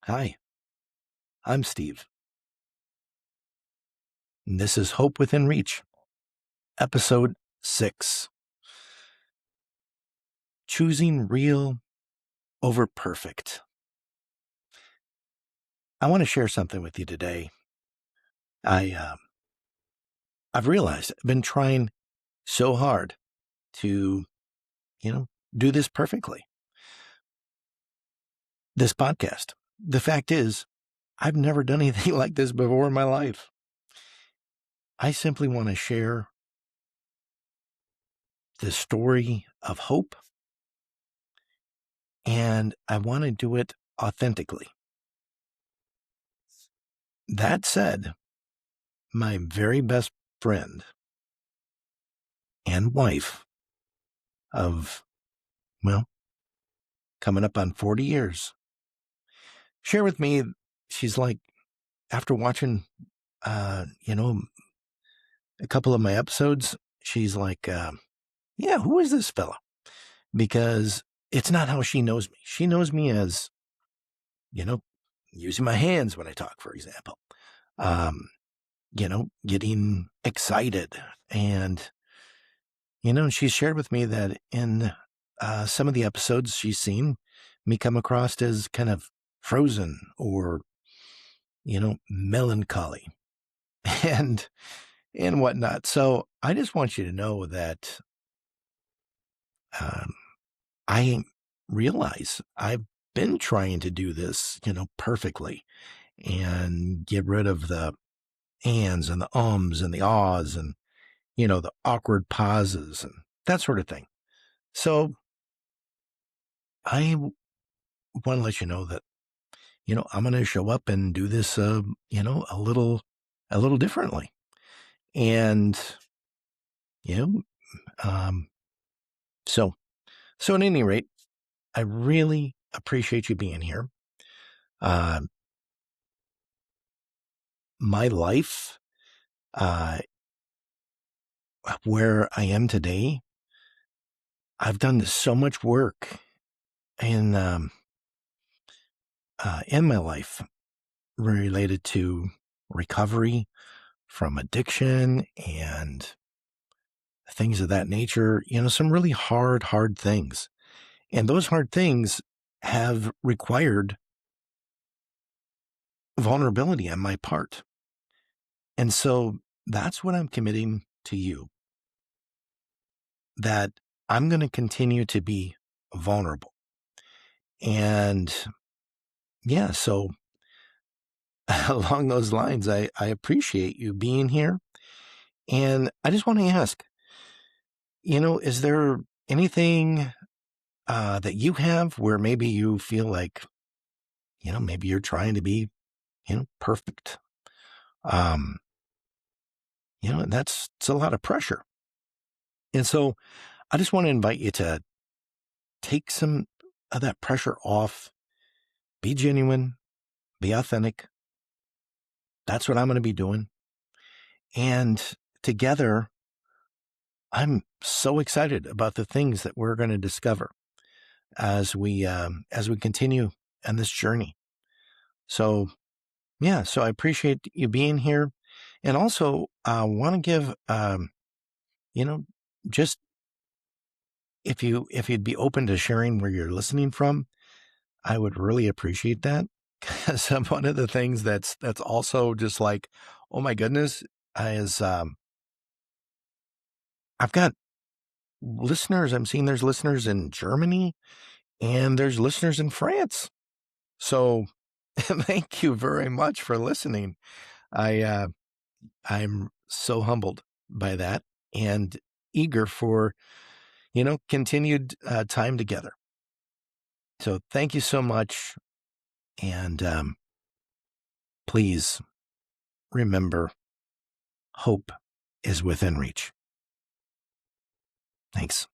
Hi, I'm Steve, and this is Hope Within Reach, Episode 6, Choosing Real Over Perfect. I want to share something with you today. I, uh, I've realized I've been trying so hard to, you know, do this perfectly. This podcast. The fact is, I've never done anything like this before in my life. I simply want to share the story of hope, and I want to do it authentically. That said, my very best friend and wife of, well, coming up on 40 years, share with me, she's like, after watching, uh, you know, a couple of my episodes, she's like, yeah, who is this fella? Because it's not how she knows me. She knows me as, you know, using my hands when I talk, for example, um, getting excited. And, she shared with me that in some of the episodes she's seen me come across as kind of frozen or, melancholy and whatnot. So I just want you to know that um, I realize I've been trying to do this, perfectly and get rid of the ands and the ums and the ahs and, the awkward pauses and that sort of thing. So I want to let you know that, I'm going to show up and do this, a little differently. And, you know, um, so, so at any rate, I really appreciate you being here. Uh, my life, uh, where I am today, I've done so much work in my life related to recovery from addiction and things of that nature, some really hard things. And those hard things have required vulnerability on my part. And so that's what I'm committing to you, that I'm going to continue to be vulnerable. And yeah, so along those lines, I appreciate you being here. And I just want to ask, is there anything that you have where maybe you feel like, maybe you're trying to be, perfect? Um, and that's it's a lot of pressure. And so I just want to invite you to take some of that pressure off, be genuine, be authentic. That's what I'm going to be doing. And together, I'm so excited about the things that we're going to discover as we continue on this journey. So yeah, so I appreciate you being here, and also want to give you know just if you'd be open to sharing where you're listening from, I would really appreciate that. Because one of the things that's also just like, oh my goodness, is I've got listeners. I'm seeing there's listeners in Germany and there's listeners in France. So thank you very much for listening. I I'm so humbled by that and eager for continued time together. So thank you so much, and please remember, hope is within reach. Thanks.